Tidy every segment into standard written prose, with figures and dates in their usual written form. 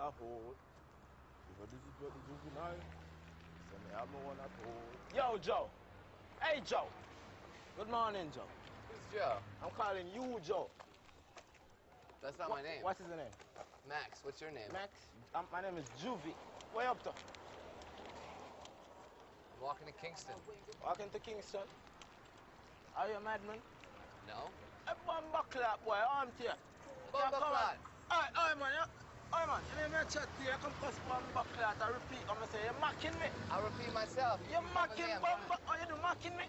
at hold. If I visit the juvenile, so me have no one at hold. Yo, Joe. Hey, Joe. Good morning, Joe. Who's Joe? I'm calling you Joe. That's not my name. What is the name? Max. What's your name? Max. My name is Juvie. Where you up to? I'm walking to Kingston. Walking to Kingston? Are you a madman? No. A bumbleclap, boy. I'm here. Bumbleclap. Alright, man. Yeah. Alright, man. You need me to chat to you. I come cuss bumbleclap. I repeat. I'm going to say, you're mocking me. I'll repeat myself. You're mocking bumble. Oh, you do mocking me?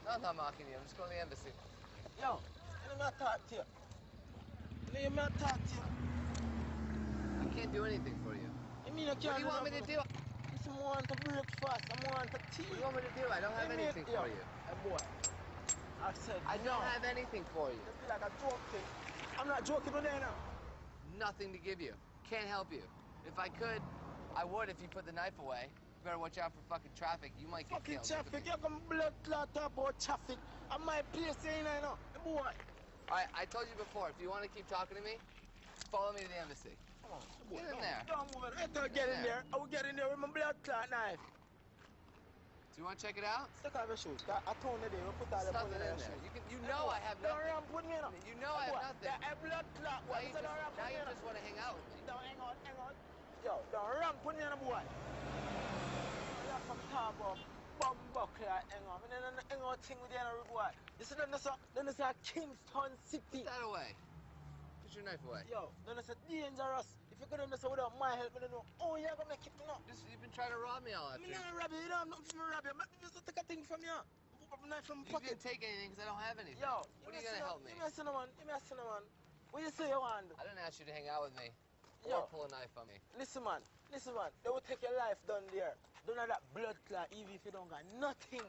No, I'm not mocking you. I'm just going to the embassy. Yo, you need me to talk to you. You need me to talk to you. I can't do anything for you. You mean I can't? What do you want me to do? Listen, I want to breakfast. I want to tea. What do you want me to do? I don't have anything for you. Hey, boy. I said I don't have anything for you. You feel like a joke thing. I'm not joking today now. Nothing to give you. Can't help you. If I could, I would if you put the knife away. You better watch out for fucking traffic. You might get killed. Fucking traffic. You're going to blood clot about traffic. I'm my place here now. Hey, boy. All right, I told you before, if you want to keep talking to me, follow me to the embassy. Come on. Get in there. Don't move it. I get in there. I will get in there with my blood clot knife. Do you want to check it out? Take off your shoes. I told you we put all the nothing in there. You know I have nothing. Don't ramp with me now. You know I have nothing. That blood clot. Now you just want to hang out with me. Don't hang on. Yo, don't ramp with me now, boy. You have some talk about bumbuckler, hang on. I don't hang out thing with you now, boy. This is a Kingston City. Put that away. Put your knife away. Yo, that's dangerous. If you could do this without my help, I don't know. Oh, you're gonna make it now. You've been trying to rob me all afternoon. I'm not robbing you. You don't have nothing for me to rob you. I'm just take a thing from you. Put my knife from my pocket. You didn't take anything because I don't have anything. Yo, what are you gonna help me? Give me a cinnamon. What you say you want? I didn't ask you to hang out with me Yo. or pull a knife on me. Listen, man. They will take your life down there. Don't have that blood clot even if you don't got nothing.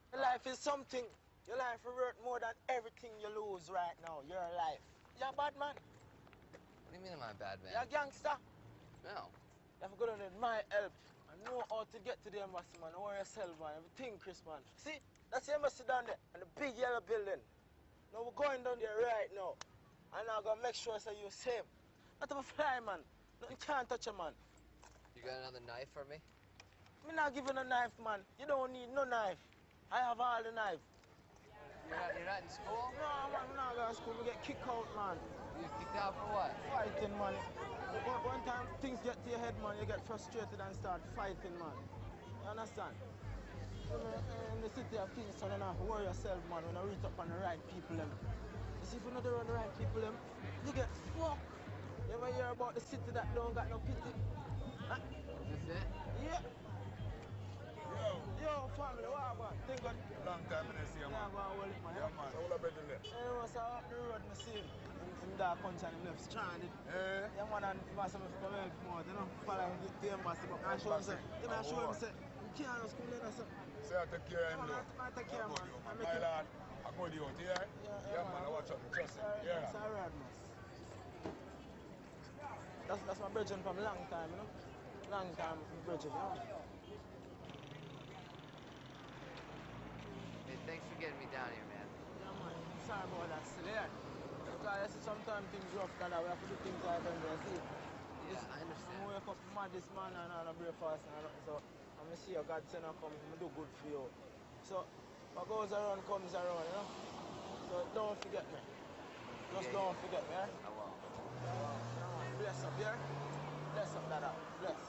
Your life is something. Your life is worth more than everything you lose right now. Your life. You're a bad man. What do you mean I'm a bad man? You're a gangster. No. You have to go down with my help. I know how to get to the embassy, man. Know yourself, man. Everything, Chris, man. See? That's the embassy down there. And the big yellow building. Now we're going down there right now. And I'm going to make sure that you're safe. Not of a fly, man. Nothing can't touch you, man. You got another knife for me? I'm not giving a knife, man. You don't need no knife. I have all the knife. You're not in school? No, man, I'm not going to school. We get kicked out, man. You get kicked out for what? Fighting, man. One time things get to your head, man, you get frustrated and start fighting, man. You understand? In the city of Kingston, you don't have to worry yourself, man, when you reach up on the right people, them. You see, if you don't run the right people, them, you get fucked. You ever hear about the city that don't got no pity? Huh? Is this it? Yeah. Yo, family, what about? Think good? Long time I didn't see you, man. Yeah, go and hold it, man. Yeah, man. So what about the left? Yeah, it was up the road, I see him. In dark country and him left stranded. Yeah. Yeah, man, and he must have come help him out, you know, follow him to the embassy. But I show him, say, I show him, say, he can't just come in and say. Say I take care of him, though. I take care of him, man. My lad, I go you out, yeah? Yeah, man, I watch out, trust him. Yeah. It's alright, man. That's my brethren from a long time, you know? Long time brethren, you know? Hey, thanks for getting me down here, man. Yeah, man. Sorry about that, still, yeah? Because sometimes things rough, and we have to do things like that, see? Yeah, I understand. I wake up mad this man and all the breakfast and nothing, so I'm see your God send and come, I do good for you. So what goes around comes around, you know? So don't forget me. Just don't forget me, eh? I won't. Yeah, man. Bless up, yeah? Bless up, Dada. Bless.